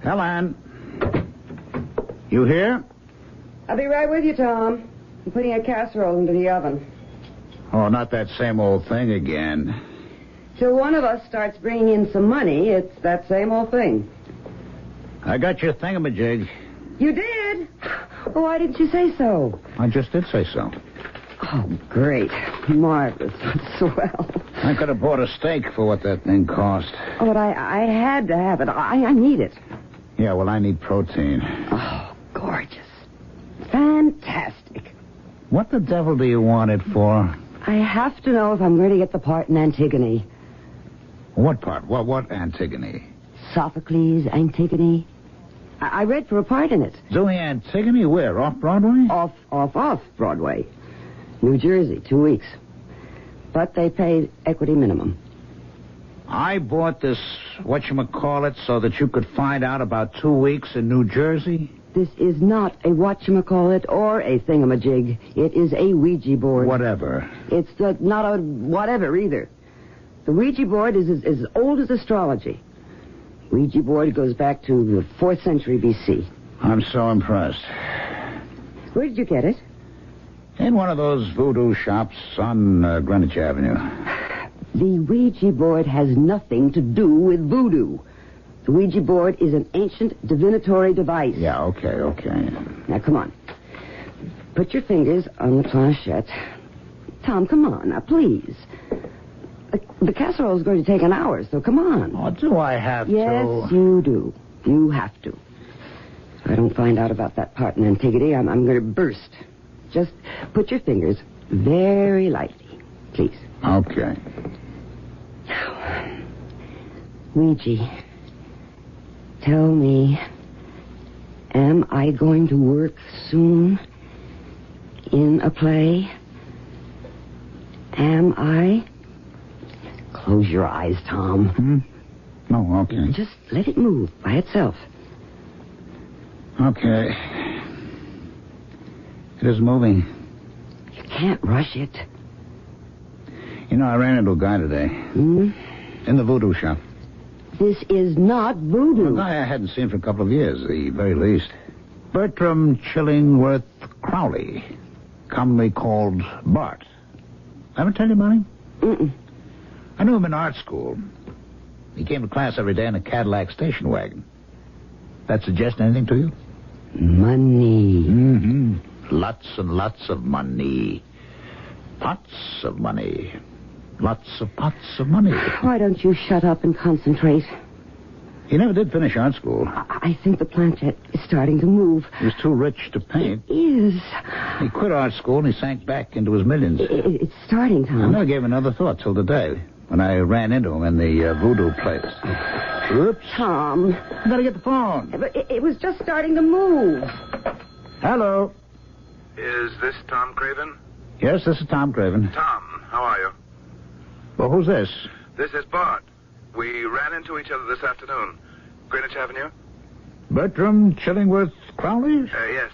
Helen. You here? I'll be right with you, Tom. I'm putting a casserole into the oven. Oh, not that same old thing again. Till one of us starts bringing in some money, it's that same old thing. I got your thingamajig. You did? Well, why didn't you say so? I just did say so. Oh, great. Marvelous. Swell. I could have bought a steak for what that thing cost. Oh, but I had to have it. I need it. Yeah, well, I need protein. Oh, gorgeous. Fantastic. What the devil do you want it for? I have to know if I'm going to get the part in Antigone. What part? What Antigone? Sophocles' Antigone. I read for a part in it. Doing Antigone where? Off Broadway? Off Broadway. New Jersey, 2 weeks. But they paid equity minimum. I bought this whatchamacallit so that you could find out about 2 weeks in New Jersey? This is not a whatchamacallit or a thingamajig. It is a Ouija board. Whatever. It's not a whatever either. The Ouija board is as old as astrology. Ouija board goes back to the 4th century B.C. I'm so impressed. Where did you get it? In one of those voodoo shops on Greenwich Avenue. The Ouija board has nothing to do with voodoo. The Ouija board is an ancient divinatory device. Yeah, okay. Now, come on. Put your fingers on the planchette. Tom, come on, now, please. The casserole is going to take an hour, so come on. Oh, do I have Yes, to? you do. You have to. If I don't find out about that part in Antigone, I'm going to burst. Just put your fingers very lightly, please. Okay. Now, Ouija, tell me, am I going to work soon in a play? Am I? Close your eyes, Tom. Oh, okay. Just let it move by itself. Okay. It is moving. You can't rush it. You know, I ran into a guy today. In the voodoo shop. This is not voodoo. A guy I hadn't seen for a couple of years, at the very least. Bertram Chillingworth Crowley, commonly called Bart. Ever tell you about him? Mm-mm. I knew him in art school. He came to class every day in a Cadillac station wagon. That suggest anything to you? Money. Mm-hmm. Lots and lots of money. Pots of money. Lots of pots of money. Why don't you shut up and concentrate? He never did finish art school. I think the planchette is starting to move. He was too rich to paint. It is. He quit art school and he sank back into his millions. It's starting, Tom. I never gave another thought till today, when I ran into him in the voodoo place. Oops. Tom. I gotta get the phone. It was just starting to move. Hello. Is this Tom Craven? Yes, this is Tom Craven. Tom, how are you? Well, who's this? This is Bart. We ran into each other this afternoon. Greenwich Avenue? Bertram Chillingworth Crowley? Yes.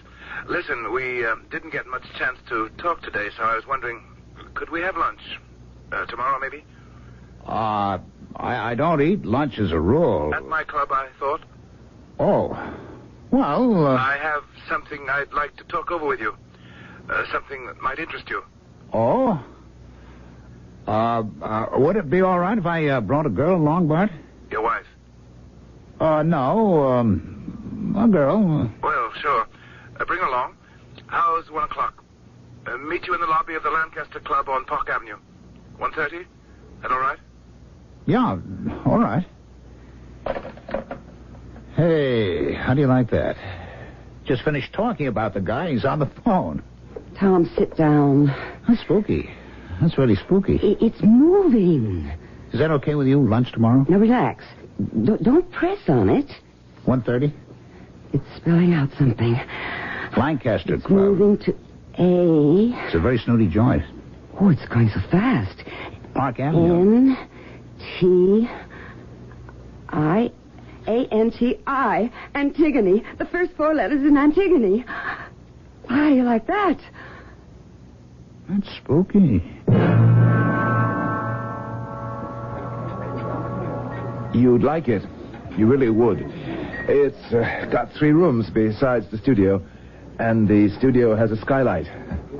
Listen, we didn't get much chance to talk today, so I was wondering, could we have lunch? Tomorrow, maybe? I don't eat lunch as a rule. At my club, I thought. Oh. Well, I have something I'd like to talk over with you. Something that might interest you. Oh? Would it be all right if I brought a girl along, Bart? Your wife? No, a girl. Well, sure. Bring her along. How's 1 o'clock? Meet you in the lobby of the Lancaster Club on Park Avenue. 1:30? That all right? Yeah, all right. Hey, how do you like that? Just finished talking about the guy. He's on the phone. Tom, sit down. That's spooky. That's really spooky. It's moving. Is that okay with you? Lunch tomorrow? Now, relax. Don't press on it. 1:30? It's spelling out something. Lancaster It's Club. moving to A. It's a very snooty joint. Oh, it's going so fast. Park Avenue. N-T-I-A-N-T-I. Antigone. The first 4 letters in Antigone. Why do you like that? That's spooky. You'd like it. You really would. It's got 3 rooms besides the studio, and the studio has a skylight.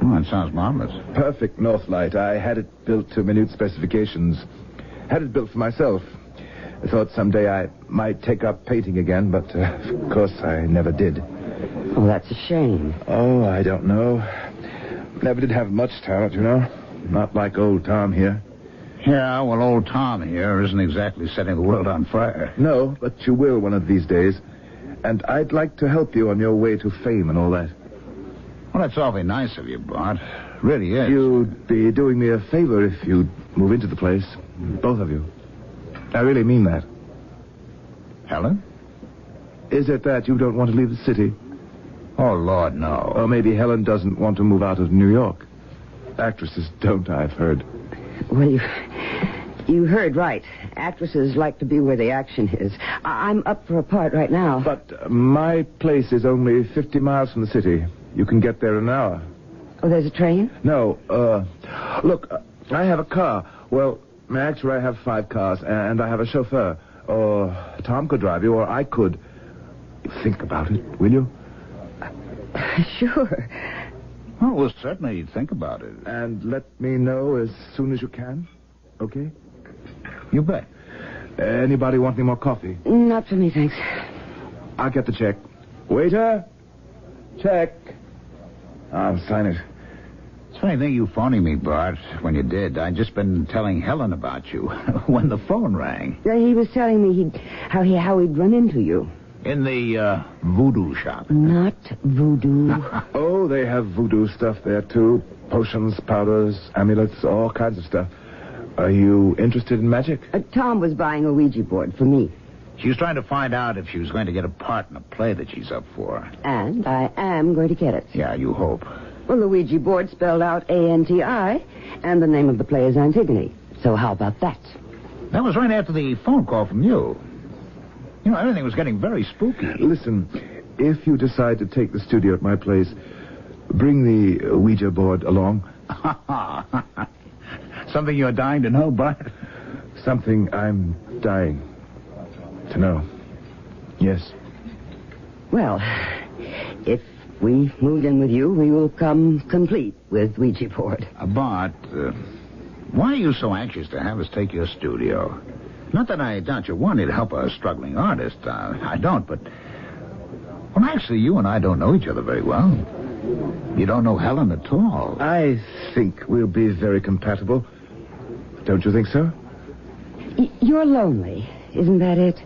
Oh, that sounds marvelous. Perfect north light. I had it built to minute specifications. Had it built for myself. I thought someday I might take up painting again, but of course I never did. Oh, that's a shame. Oh, I don't know. Never did have much talent, you know. Not like old Tom here. Yeah, well, old Tom here isn't exactly setting the world on fire. No, but you will one of these days. And I'd like to help you on your way to fame and all that. Well, that's awfully nice of you, Bart. Really is. You'd be doing me a favor if you'd move into the place. Both of you. I really mean that. Helen? Is it that you don't want to leave the city? Oh, Lord, no. Or maybe Helen doesn't want to move out of New York. Actresses don't, I've heard. Well, you heard right. Actresses like to be where the action is. I'm up for a part right now. But my place is only 50 miles from the city. You can get there in an hour. Oh, there's a train? No, look, I have a car. Well, actually, I have 5 cars, and I have a chauffeur. Or Tom could drive you, or I could. Think about it, will you? Sure. Oh, well, certainly think about it. And let me know as soon as you can, okay? You bet. Anybody want any more coffee? Not for me, thanks. I'll get the check. Waiter, check. I'll sign it. It's a funny thing you phoning me, Bart. When you did, I'd just been telling Helen about you when the phone rang. He was telling me how he'd run into you. In the voodoo shop. Not voodoo. Oh, they have voodoo stuff there, too. Potions, powders, amulets, all kinds of stuff. Are you interested in magic? Tom was buying a Ouija board for me. She was trying to find out if she was going to get a part in a play that she's up for. And I am going to get it. Yeah, you hope. Well, the Ouija board spelled out A-N-T-I, and the name of the play is Antigone. So how about that? That was right after the phone call from you. You know, everything was getting very spooky. Listen, if you decide to take the studio at my place, bring the Ouija board along. Something you're dying to know, Bart? Something I'm dying to know. Yes. Well, if we moved in with you, we will come complete with Ouija board. Bart, why are you so anxious to have us take your studio? Not that I doubt you wanted to help a struggling artist. I don't, but... Well, actually, you and I don't know each other very well. You don't know Helen at all. I think we'll be very compatible. Don't you think so? You're lonely, isn't that it?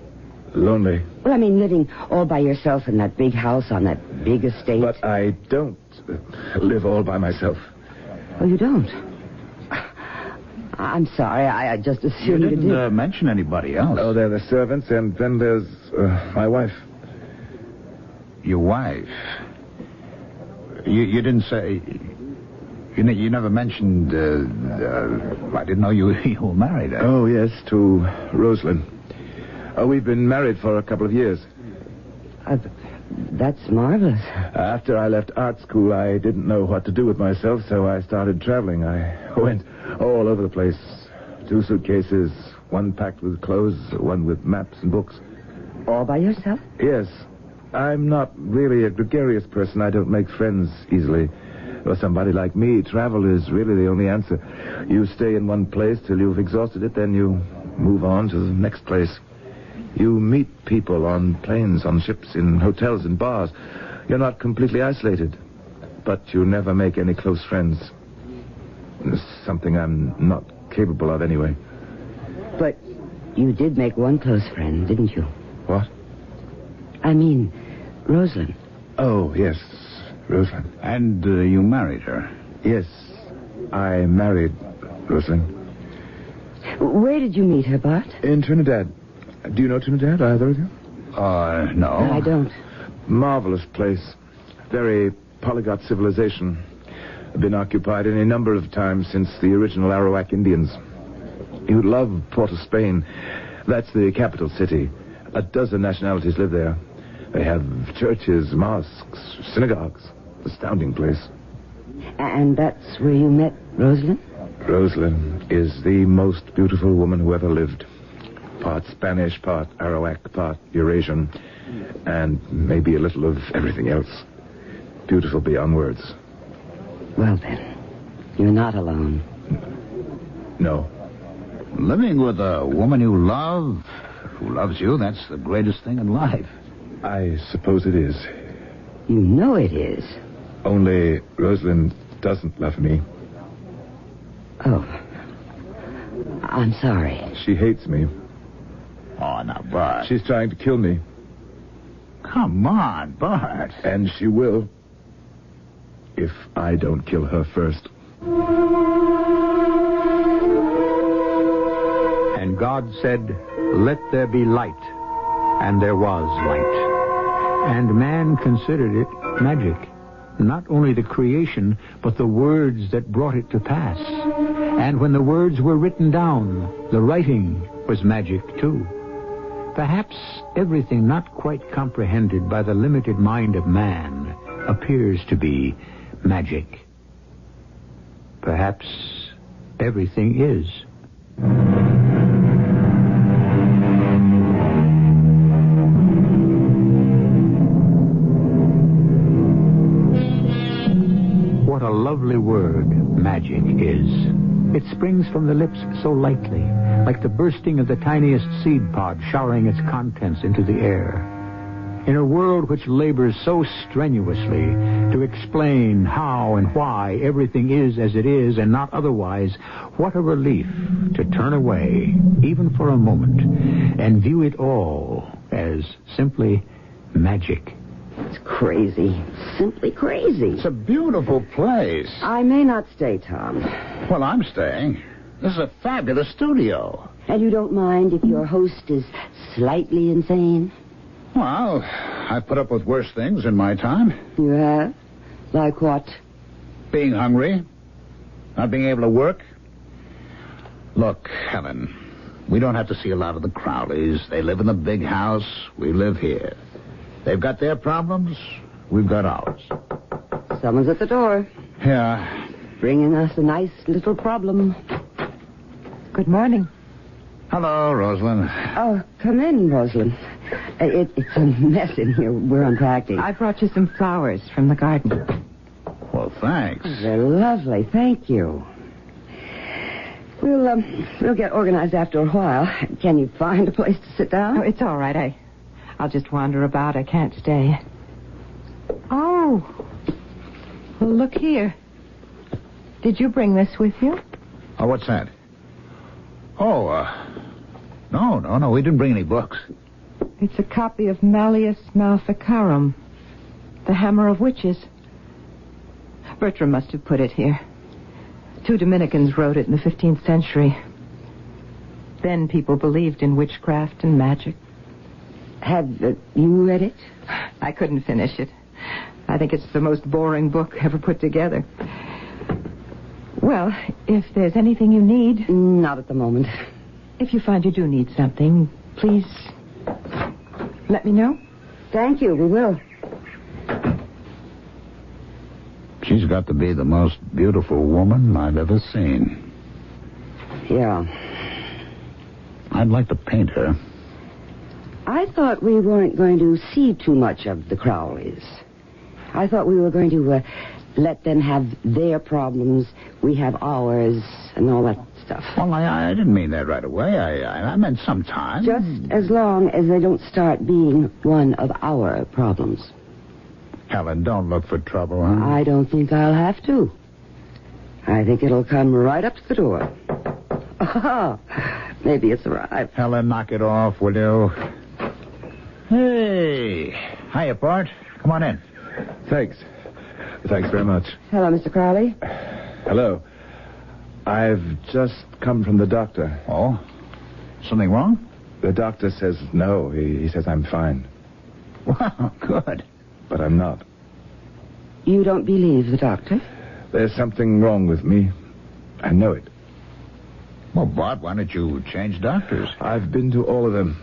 Lonely. Well, I mean, living all by yourself in that big house on that big estate. But I don't live all by myself. Oh, you don't? I'm sorry. I just assumed you did. didn't mention anybody else. Oh, there are the servants, and then there's my wife. Your wife? You didn't say... You never mentioned... I didn't know you were married. Oh, yes, to Rosalind. We've been married for a couple of years. That's marvelous. After I left art school, I didn't know what to do with myself, so I started traveling. I went all over the place. 2 suitcases, one packed with clothes, one with maps and books. All by yourself? Yes. I'm not really a gregarious person. I don't make friends easily. For somebody like me, travel is really the only answer. You stay in one place till you've exhausted it, then you move on to the next place. You meet people on planes, on ships, in hotels, in bars. You're not completely isolated, but you never make any close friends. It's something I'm not capable of anyway. But you did make one close friend, didn't you? What? I mean, Rosalind. Oh, yes, Rosalind. And you married her? Yes, I married Rosalind. Where did you meet her, Bart? In Trinidad. Do you know Trinidad, either of you? No. I don't. Marvelous place. Very polyglot civilization. Been occupied any number of times since the original Arawak Indians. You'd love Port of Spain. That's the capital city. 12 nationalities live there. They have churches, mosques, synagogues. Astounding place. And that's where you met Rosalind? Rosalind is the most beautiful woman who ever lived. Part Spanish, part Arawak, part Eurasian. And maybe a little of everything else. Beautiful beyond words. Well, then, you're not alone. No. Living with a woman you love, who loves you, that's the greatest thing in life. I suppose it is. You know it is. Only Rosalind doesn't love me. Oh. I'm sorry. She hates me. Oh, now, Bart. She's trying to kill me. Come on, Bart. And she will. If I don't kill her first. And God said, "Let there be light." And there was light. And man considered it magic. Not only the creation, but the words that brought it to pass. And when the words were written down, the writing was magic too. Perhaps everything not quite comprehended by the limited mind of man appears to be magic. Perhaps everything is. What a lovely word magic is. It springs from the lips so lightly, like the bursting of the tiniest seed pod showering its contents into the air. In a world which labors so strenuously to explain how and why everything is as it is and not otherwise, what a relief to turn away, even for a moment, and view it all as simply magic. It's crazy. Simply crazy. It's a beautiful place. I may not stay, Tom. Well, I'm staying. This is a fabulous studio. And you don't mind if your host is slightly insane? Well, I've put up with worse things in my time. You have? Like what? Being hungry. Not being able to work. Look, Helen, we don't have to see a lot of the Crowleys. They live in the big house. We live here. They've got their problems. We've got ours. Someone's at the door. Yeah. Bringing us a nice little problem. Good morning. Hello, Rosalind. Oh, come in, Rosalind. It's a mess in here. We're unpacking. I brought you some flowers from the garden. Well, thanks. They're lovely. Thank you. We'll get organized after a while. Can you find a place to sit down? Oh, it's all right. I'll just wander about. I can't stay. Oh. Well, look here. Did you bring this with you? Oh, what's that? Oh, no. We didn't bring any books. It's a copy of Malleus Maleficarum, The Hammer of Witches. Bertram must have put it here. 2 Dominicans wrote it in the 15th century. Then people believed in witchcraft and magic. Have you read it? I couldn't finish it. I think it's the most boring book ever put together. Well, if there's anything you need... Not at the moment. If you find you do need something, please let me know. Thank you, we will. She's got to be the most beautiful woman I've ever seen. Yeah. I'd like to paint her. I thought we weren't going to see too much of the Crowleys. I thought we were going to let them have their problems, we have ours, and all that stuff. Well, I didn't mean that right away. I meant sometime. Just as long as they don't start being one of our problems. Helen, don't look for trouble, huh? I don't think I'll have to. I think it'll come right up to the door. Oh, maybe it's arrived. Helen, knock it off, will you? Hey. Hiya, Bart. Come on in. Thanks. Thanks very much. Hello, Mr. Crowley. Hello. I've just come from the doctor. Oh? Something wrong? The doctor says no. He says I'm fine. Well, good. But I'm not. You don't believe the doctor? There's something wrong with me. I know it. Well, Bart, why don't you change doctors? I've been to all of them.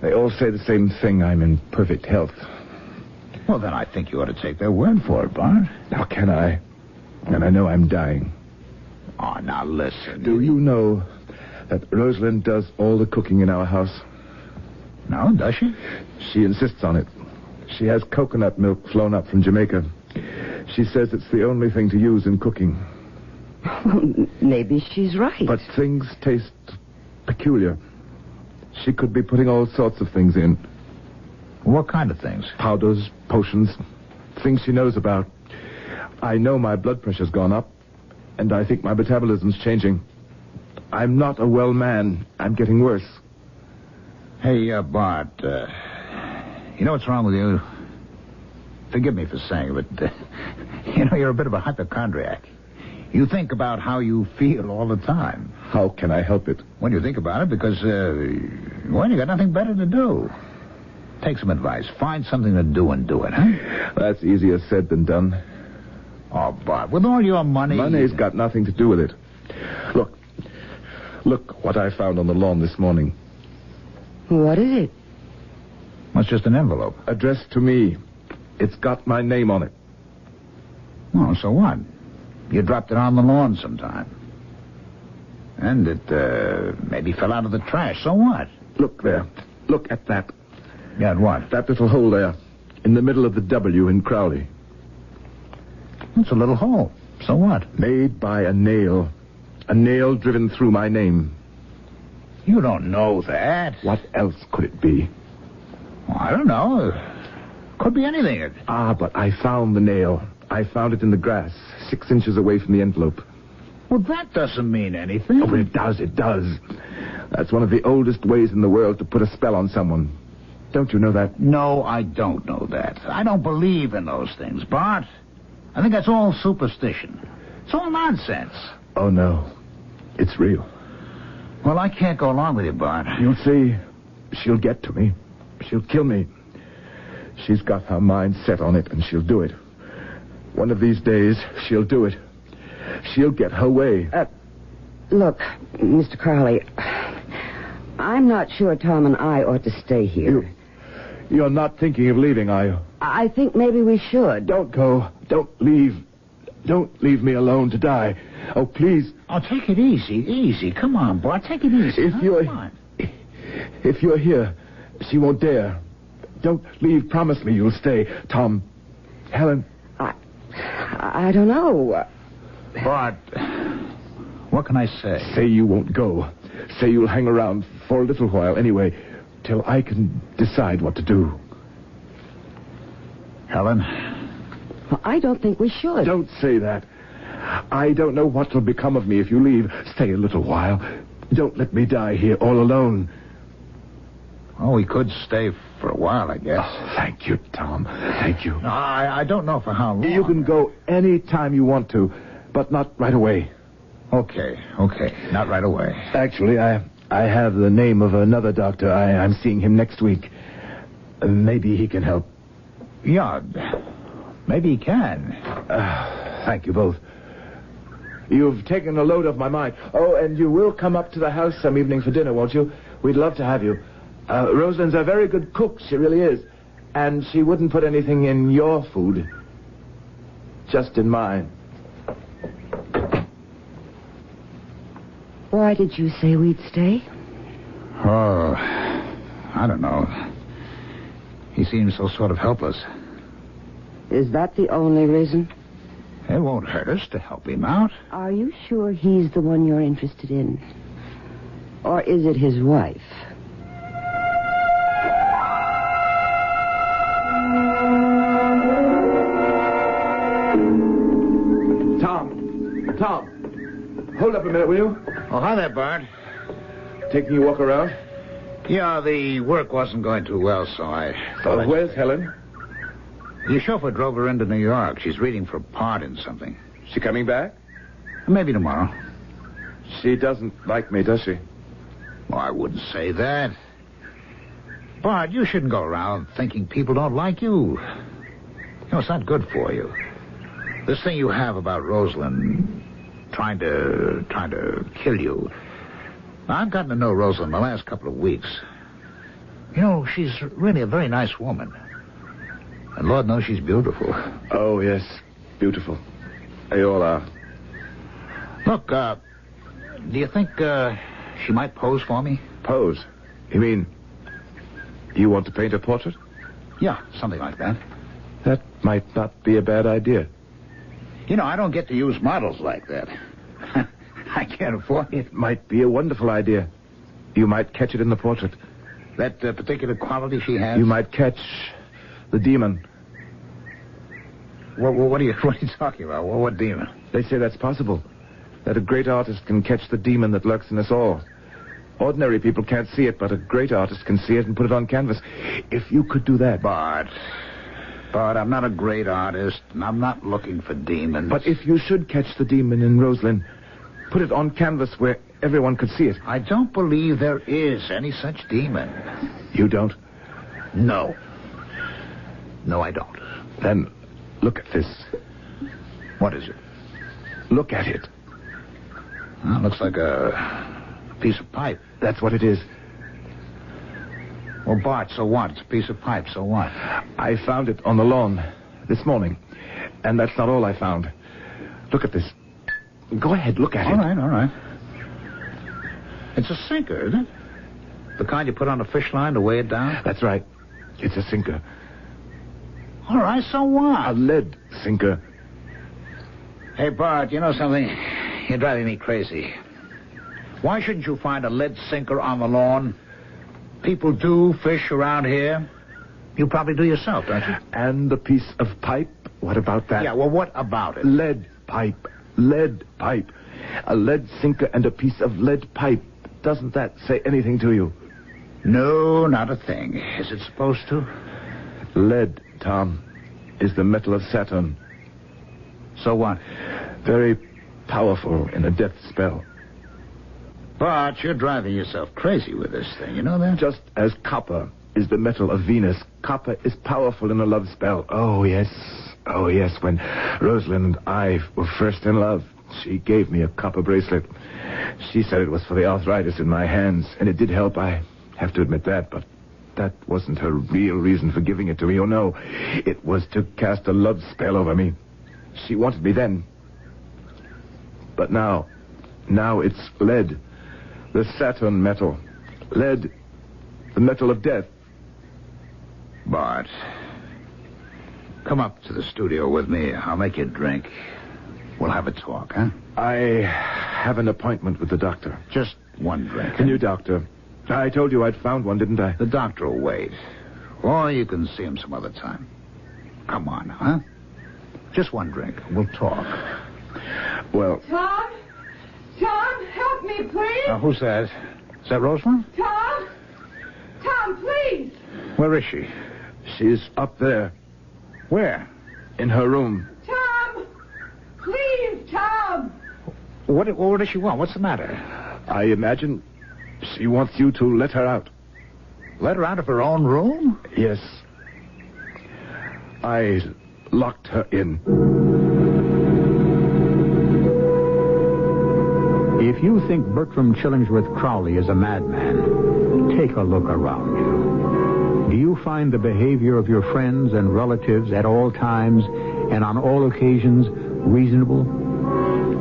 They all say the same thing. I'm in perfect health. Well, then I think you ought to take their word for it, Bart. How can I? And I know I'm dying. Oh, now listen. Do you know that Rosalind does all the cooking in our house? No, does she? She insists on it. She has coconut milk flown up from Jamaica. She says it's the only thing to use in cooking. Well, maybe she's right. But things taste peculiar. She could be putting all sorts of things in. What kind of things? Powders, potions, things she knows about. I know my blood pressure's gone up, and I think my metabolism's changing. I'm not a well man. I'm getting worse. Hey, Bart, you know what's wrong with you? Forgive me for saying it, but, you're a bit of a hypochondriac. You think about how you feel all the time. How can I help it? When you think about it, because, you got nothing better to do. Take some advice. Find something to do and do it, huh? That's easier said than done. Oh, Bart, with all your money... Money's got nothing to do with it. Look what I found on the lawn this morning. What is it? Well, it's just an envelope. Addressed to me. It's got my name on it. Oh, so what? You dropped it on the lawn sometime. And it, maybe fell out of the trash. So what? Look there. Look at that. Yeah, what? That little hole there. In the middle of the W in Crowley. It's a little hole. So what? Made by a nail. A nail driven through my name. You don't know that. What else could it be? Well, I don't know. Could be anything. But I found the nail. I found it in the grass, 6 inches away from the envelope. Well, that doesn't mean anything. Oh, it does. That's one of the oldest ways in the world to put a spell on someone. Don't you know that? No, I don't know that. I don't believe in those things, Bart. I think that's all superstition. It's all nonsense. Oh, no. It's real. Well, I can't go along with you, Bart. You'll see. She'll get to me. She'll kill me. She's got her mind set on it, and she'll do it. One of these days, she'll do it. She'll get her way. Look, Mr. Crowley, I'm not sure Tom and I ought to stay here. You're not thinking of leaving, are you? I think maybe we should. Don't go. Don't leave. Don't leave me alone to die. Oh, please. Oh, take it easy. Easy. Come on, Bart. Take it easy. If you're here, she won't dare. Don't leave. Promise me you'll stay. Tom. Helen. I don't know. Bart, what can I say? Say you won't go. Say you'll hang around for a little while anyway, till I can decide what to do. Helen? Well, I don't think we should. Don't say that. I don't know what will become of me if you leave. Stay a little while. Don't let me die here all alone. Oh, we could stay for a while, I guess. Oh, thank you, Tom. Thank you. No, I don't know for how long. You can go any time you want to, but not right away. Okay. Not right away. Actually, I have the name of another doctor. I'm seeing him next week. Maybe he can help. Yeah, maybe he can. Thank you both. You've taken a load off my mind. Oh, and you will come up to the house some evening for dinner, won't you? We'd love to have you. Rosalind's a very good cook. She really is. And she wouldn't put anything in your food. Just in mine. Why did you say we'd stay? Oh, I don't know. He seems so sort of helpless. Is that the only reason? It won't hurt us to help him out. Are you sure he's the one you're interested in? Or is it his wife? Tom, hold up a minute, will you? Oh, hi there, Bart. Taking you a walk around? Yeah, the work wasn't going too well, so I thought Where's Helen? The chauffeur drove her into New York. She's reading for a part in something. She coming back? Maybe tomorrow. She doesn't like me, does she? Well, I wouldn't say that. Bart, you shouldn't go around thinking people don't like you. You know, it's not good for you. This thing you have about Rosalind trying to kill you. I've gotten to know Rosalind the last couple of weeks. You know, she's really a very nice woman. And Lord knows she's beautiful. Oh, yes. Beautiful. They all are. Look, do you think she might pose for me? Pose? You mean You want to paint a portrait? Yeah, something like that. That might not be a bad idea. You know, I don't get to use models like that. I can't afford it. It might be a wonderful idea. You might catch it in the portrait. That particular quality she has? You might catch the demon. What are you talking about? What demon? They say that's possible. That a great artist can catch the demon that lurks in us all. Ordinary people can't see it, but a great artist can see it and put it on canvas. If you could do that... But I'm not a great artist, and I'm not looking for demons. But if you should catch the demon in Rosalind, put it on canvas where everyone could see it. I don't believe there is any such demon. You don't? No. No, I don't. Then look at this. What is it? Look at it. Well, it looks like a piece of pipe. That's what it is. Well, Bart, so what? It's a piece of pipe, so what? I found it on the lawn this morning. And that's not all I found. Look at this. Go ahead, look at it. All right. It's a sinker, isn't it? The kind you put on a fish line to weigh it down? That's right. It's a sinker. All right, so what? A lead sinker. Hey, Bart, you know something? You're driving me crazy. Why shouldn't you find a lead sinker on the lawn? People do fish around here. You probably do yourself, don't you? And a piece of pipe? What about that? Yeah, well, what about it? Lead pipe. Lead pipe. A lead sinker and a piece of lead pipe. Doesn't that say anything to you? No, not a thing. Is it supposed to? Lead, Tom, is the metal of Saturn. So what? Very powerful in a death spell. But you're driving yourself crazy with this thing, you know that? Just as copper is the metal of Venus, copper is powerful in a love spell. Oh, yes. When Rosalind and I were first in love, she gave me a copper bracelet. She said it was for the arthritis in my hands, and it did help, I have to admit that, but that wasn't her real reason for giving it to me. Oh, no. It was to cast a love spell over me. She wanted me then. But now it's lead. The Saturn metal. Lead. The metal of death. Bart, come up to the studio with me. I'll make you a drink. We'll have a talk, huh? I have an appointment with the doctor. Just one drink. The new doctor. I told you I'd found one, didn't I? The doctor will wait. Or you can see him some other time. Come on, huh? Just one drink. We'll talk. Well... Tom, help me, please. Who's that? Is that Rosalind? Tom, please. Where is she? She's up there. Where? In her room. Tom! Please, Tom! What does she want? What's the matter? I imagine she wants you to let her out. Let her out of her own room? Yes. I locked her in. If you think Bertram Chillingsworth Crowley is a madman, take a look around you. Do you find the behavior of your friends and relatives at all times and on all occasions reasonable?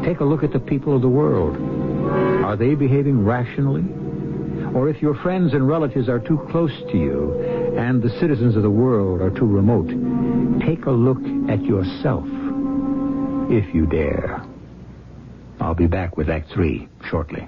Take a look at the people of the world. Are they behaving rationally? Or if your friends and relatives are too close to you and the citizens of the world are too remote, take a look at yourself, if you dare. I'll be back with Act 3 shortly.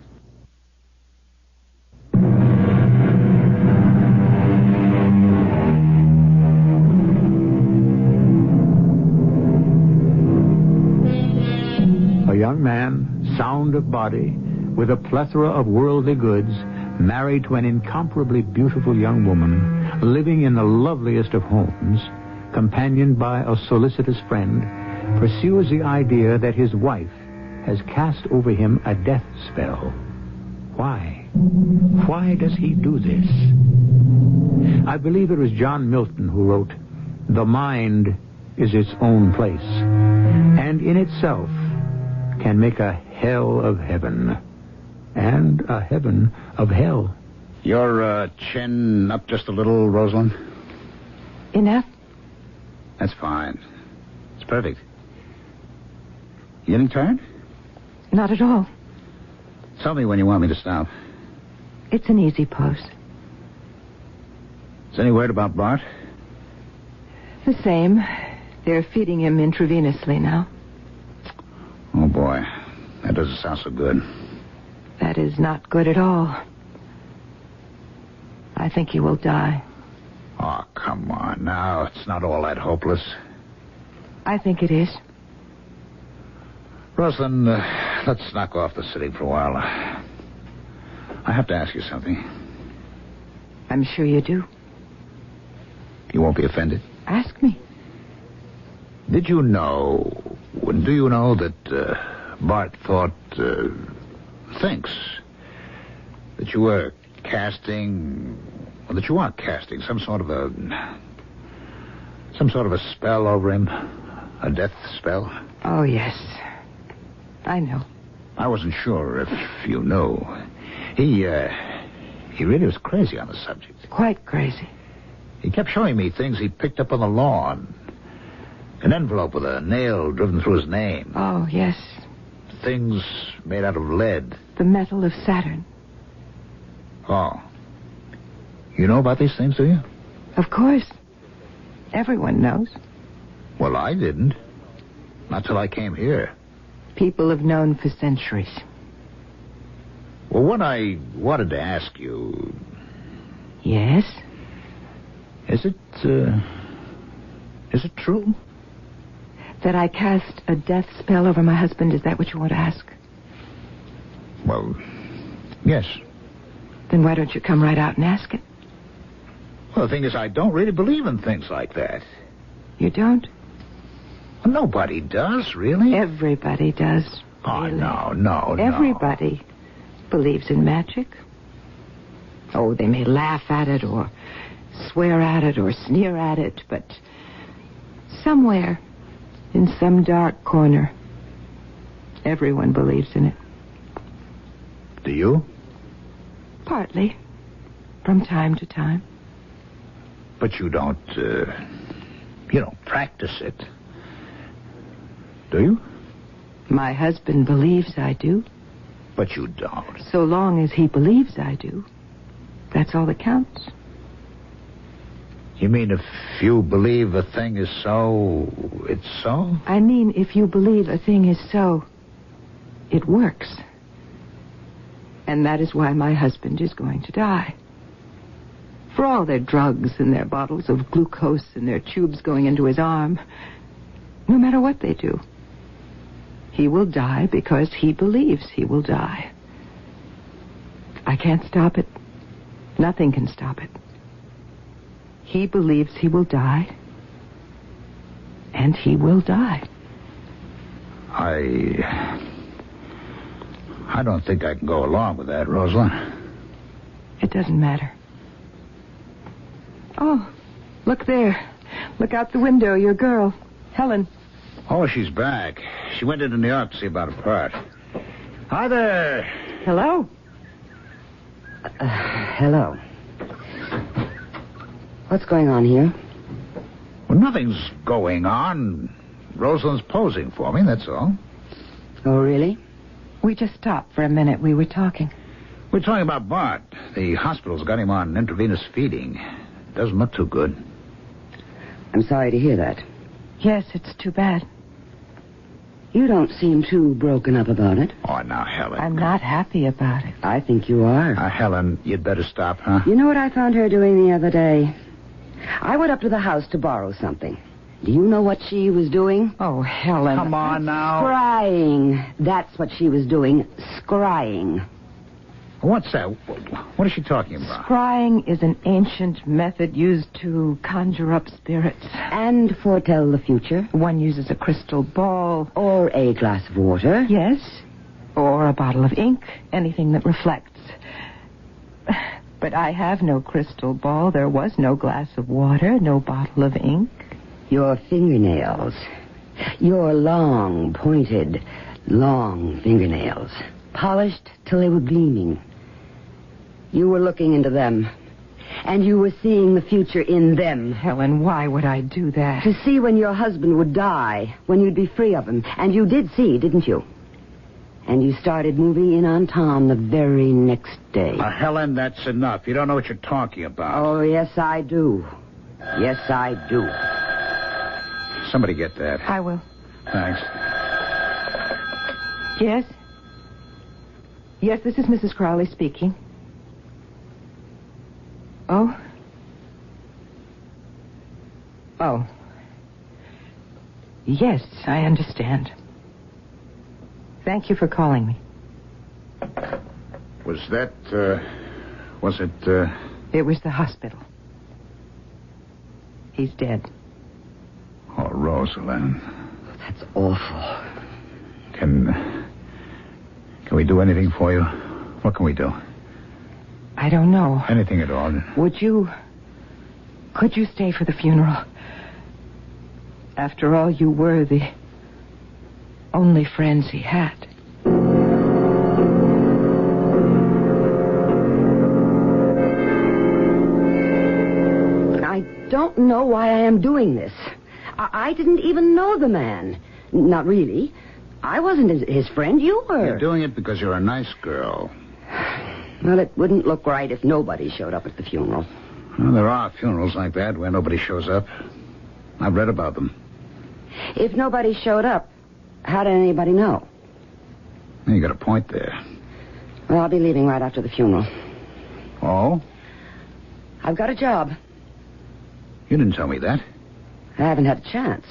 A young man, sound of body, with a plethora of worldly goods, married to an incomparably beautiful young woman, living in the loveliest of homes, companioned by a solicitous friend, pursues the idea that his wife has cast over him a death spell. Why? Why does he do this? I believe it was John Milton who wrote, "The mind is its own place, and in itself can make a hell of heaven, and a heaven of hell." Your chin up just a little, Rosalind? Enough? That's fine. It's perfect. You getting tired? Not at all. Tell me when you want me to stop. It's an easy pose. Is any word about Bart? The same. They're feeding him intravenously now. Oh, boy. That doesn't sound so good. That is not good at all. I think he will die. Oh, come on now. It's not all that hopeless. I think it is. Rosalind, let's knock off the sitting for a while. I have to ask you something. I'm sure you do. You won't be offended? Ask me. Do you know that Bart thinks that you were casting, or that you are casting some sort of a spell over him? A death spell? Oh, yes. I know. I wasn't sure if you knew. He really was crazy on the subject. Quite crazy. He kept showing me things he'd picked up on the lawn. An envelope with a nail driven through his name. Oh, yes. Things made out of lead. The metal of Saturn. Oh. You know about these things, do you? Of course. Everyone knows. Well, I didn't. Not till I came here. People have known for centuries. Well, what I wanted to ask you... Yes? Is it true? That I cast a death spell over my husband, is that what you want to ask? Well, yes. Then why don't you come right out and ask it? Well, the thing is, I don't really believe in things like that. You don't? Well, nobody does, really. Everybody does. Oh, really. No. Everybody believes in magic. Oh, they may laugh at it or swear at it or sneer at it, but somewhere in some dark corner, everyone believes in it. Do you? Partly. From time to time. But you don't, practice it. Do you? My husband believes I do. But you don't. So long as he believes I do, that's all that counts. You mean if you believe a thing is so, it's so? I mean, if you believe a thing is so, it works. And that is why my husband is going to die. For all their drugs and their bottles of glucose and their tubes going into his arm, no matter what they do, he will die because he believes he will die. I can't stop it. Nothing can stop it. He believes he will die, and he will die. I don't think I can go along with that, Rosalind. It doesn't matter. Oh, look there. Look out the window, your girl, Helen. Oh, she's back. She went into New York to see about a part. Hi there. Hello. Hello. What's going on here? Well, nothing's going on. Rosalind's posing for me, that's all. Oh, really? We just stopped for a minute. We were talking. We're talking about Bart. The hospital's got him on intravenous feeding. Doesn't look too good. I'm sorry to hear that. Yes, it's too bad. You don't seem too broken up about it. Oh, now, Helen. I'm not happy about it. I think you are. Helen, you'd better stop, huh? You know what I found her doing the other day? I went up to the house to borrow something. Do you know what she was doing? Oh, Helen. Come on now. Scrying. That's what she was doing. Scrying. What's that? What is she talking about? Scrying is an ancient method used to conjure up spirits. And foretell the future. One uses a crystal ball. Or a glass of water. Yes. Or a bottle of ink. Anything that reflects. But I have no crystal ball. There was no glass of water, no bottle of ink. Your fingernails. Your long, pointed, long fingernails. Polished till they were gleaming. You were looking into them. And you were seeing the future in them. Helen, why would I do that? To see when your husband would die, when you'd be free of him. And you did see, didn't you? And you started moving in on Tom the very next day. Helen, that's enough. You don't know what you're talking about. Oh, yes, I do. Yes, I do. Somebody get that. I will. Thanks. Yes? Yes, this is Mrs. Crowley speaking. Oh? Oh. Yes, I understand. Thank you for calling me. Was that, was it, It was the hospital. He's dead. Oh, Rosalind. That's awful. Can we do anything for you? What can we do? I don't know. Anything at all. Could you stay for the funeral? After all, you were the only friends he had. I don't know why I am doing this. I didn't even know the man. Not really. I wasn't his friend. You were. You're doing it because you're a nice girl. Well, it wouldn't look right if nobody showed up at the funeral. Well, there are funerals like that where nobody shows up. I've read about them. If nobody showed up, how did anybody know? You got a point there. Well, I'll be leaving right after the funeral. Oh? I've got a job. You didn't tell me that. I haven't had a chance.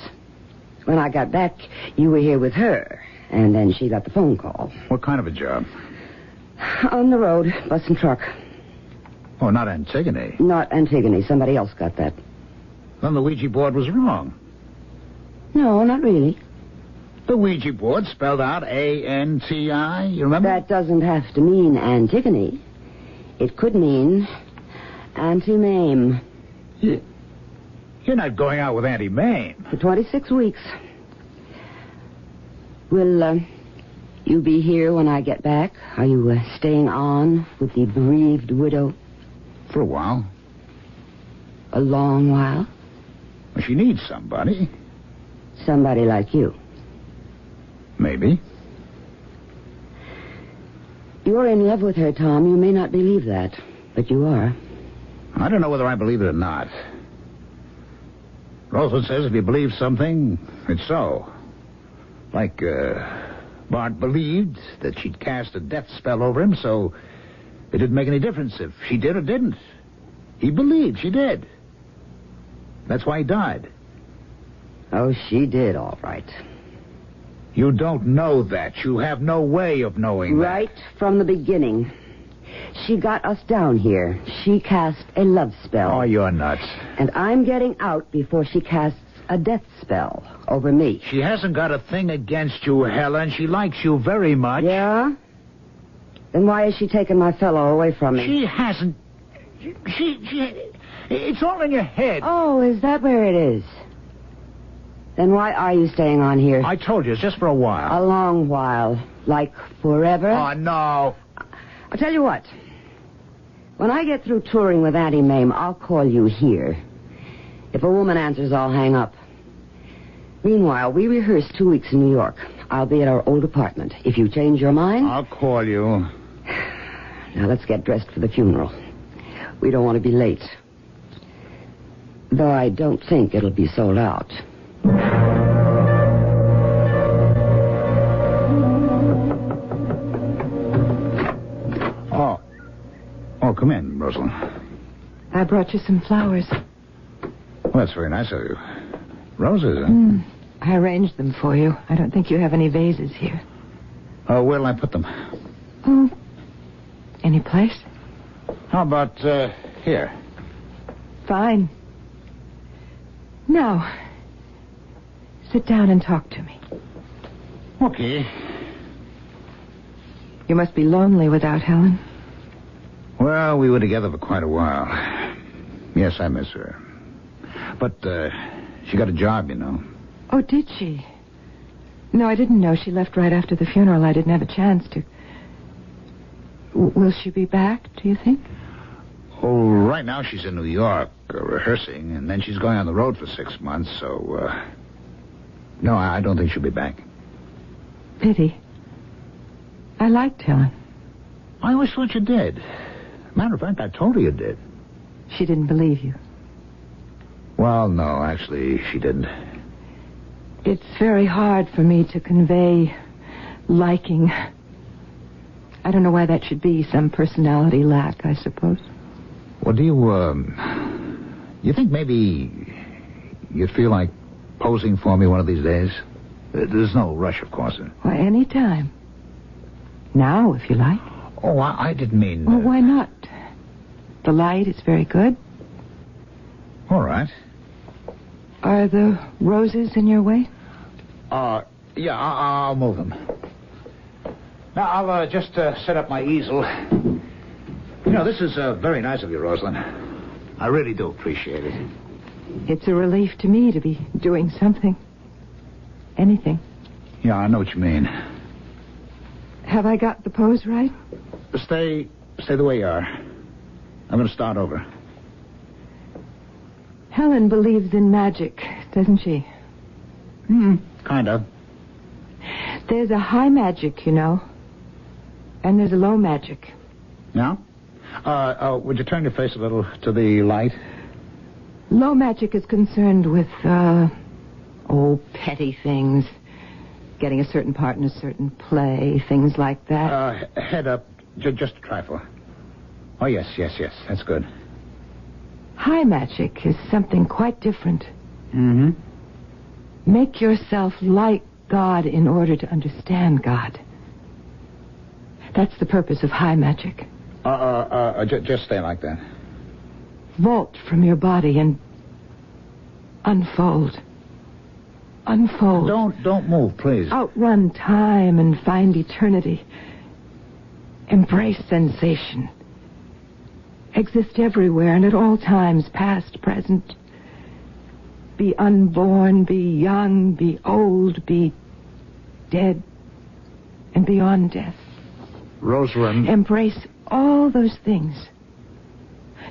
When I got back, you were here with her, and then she got the phone call. What kind of a job? On the road, bus and truck. Oh, not Antigone. Not Antigone. Somebody else got that. Then the Ouija board was wrong. No, not really. The Ouija board spelled out A-N-T-I, you remember? That doesn't have to mean Antigone. It could mean Auntie Mame. You're not going out with Auntie Mame. For 26 weeks. Will you be here when I get back? Are you staying on with the bereaved widow? For a while. A long while? Well, she needs somebody. Somebody like you. Maybe. You're in love with her, Tom. You may not believe that, but you are. I don't know whether I believe it or not. Rosalind says if you believe something, it's so. Like, Bart believed that she'd cast a death spell over him, so it didn't make any difference if she did or didn't. He believed she did. That's why he died. Oh, she did, all right. You don't know that. You have no way of knowing that. Right from the beginning. She got us down here. She cast a love spell. Oh, you're nuts. And I'm getting out before she casts a death spell over me. She hasn't got a thing against you, Helen. She likes you very much. Yeah? Then why is she taking my fellow away from me? She hasn't... It's all in your head. Oh, is that where it is? Then why are you staying on here? I told you, it's just for a while. A long while. Like forever? Oh, no. I'll tell you what. When I get through touring with Auntie Mame, I'll call you here. If a woman answers, I'll hang up. Meanwhile, we rehearse 2 weeks in New York. I'll be at our old apartment. If you change your mind... I'll call you. Now, let's get dressed for the funeral. We don't want to be late. Though I don't think it'll be sold out. Oh, come in, Rosalind. I brought you some flowers. Well, that's very nice of you. Roses, huh? I arranged them for you. I don't think you have any vases here. Oh, where'll I put them? Oh, any place? How about, here? Fine. Now, sit down and talk to me. Okay. You must be lonely without Helen. Well, we were together for quite a while. Yes, I miss her. But, she got a job, you know. Oh, did she? No, I didn't know. She left right after the funeral. I didn't have a chance to. Will she be back, do you think? Oh, right now she's in New York, rehearsing, and then she's going on the road for 6 months, so, no, I don't think she'll be back. Pity. I liked Helen. I always thought you did. Matter of fact, I told her you did. She didn't believe you. Well, no, actually, she didn't. It's very hard for me to convey liking. I don't know why that should be. Some personality lack, I suppose. Well, do you think maybe you'd feel like posing for me one of these days? There's no rush, of course. Well, any time. Now, if you like. Oh, I didn't mean... Well, why not? The light is very good. All right. Are the roses in your way? Yeah, I'll move them. Now, I'll just set up my easel. You know, this is very nice of you, Rosalind. I really do appreciate it. It's a relief to me to be doing something. Anything. Yeah, I know what you mean. Have I got the pose right? Stay the way you are. I'm going to start over. Helen believes in magic, doesn't she? Kind of. There's a high magic, you know. And there's a low magic. Yeah? Would you turn your face a little to the light? Low magic is concerned with, petty things. Getting a certain part in a certain play, things like that. Head up, just a trifle. Oh, yes, that's good. High magic is something quite different. Mm-hmm. Make yourself like God in order to understand God. That's the purpose of high magic. Just stay like that. Vault from your body and unfold. Unfold. Don't move, please. Outrun time and find eternity. Embrace sensation. Exist everywhere and at all times, past, present. Be unborn, be young, be old, be dead, and beyond death. Rosalind. Embrace all those things.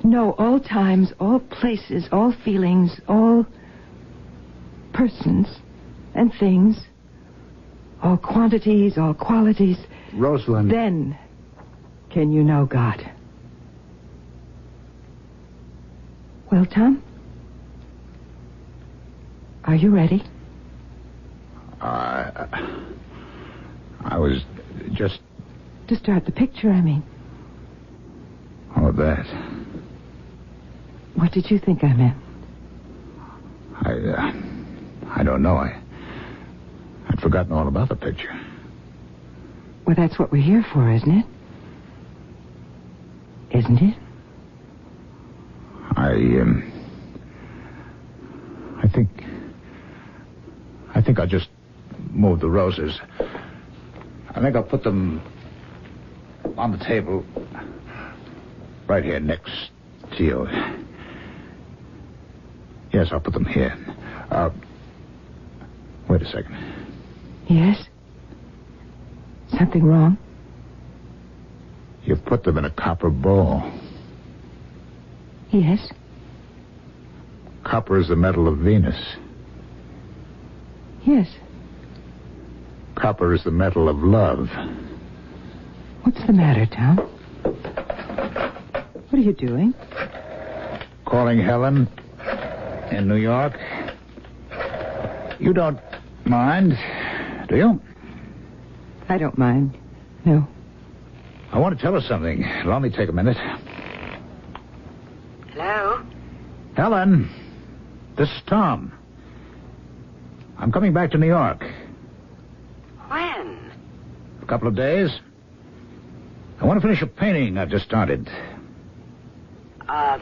Know all times, all places, all feelings, all persons and things, all quantities, all qualities. Rosalind. Then can you know God. Well, Tom? Are you ready? I was just... To start the picture, I mean. Oh, that. What did you think I meant? I don't know. I'd forgotten all about the picture. Well, that's what we're here for, isn't it? Isn't it? I think I'll just move the roses. I think I'll put them on the table right here next to you. Yes, I'll put them here. Wait a second. Yes? Something wrong? You've put them in a copper bowl. Yes. Copper is the metal of Venus. Yes. Copper is the metal of love. What's the matter, Tom? What are you doing? Calling Helen in New York. You don't mind, do you? I don't mind. No. I want to tell her something. It'll only take a minute. Hello? Helen, this is Tom. I'm coming back to New York. When? A couple of days. I want to finish a painting I've just started. A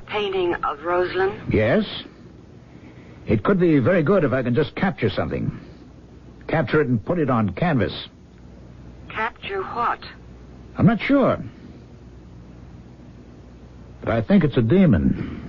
painting of Rosalind? Yes. It could be very good if I can just capture something. Capture it and put it on canvas. Capture what? I'm not sure. But I think it's a demon.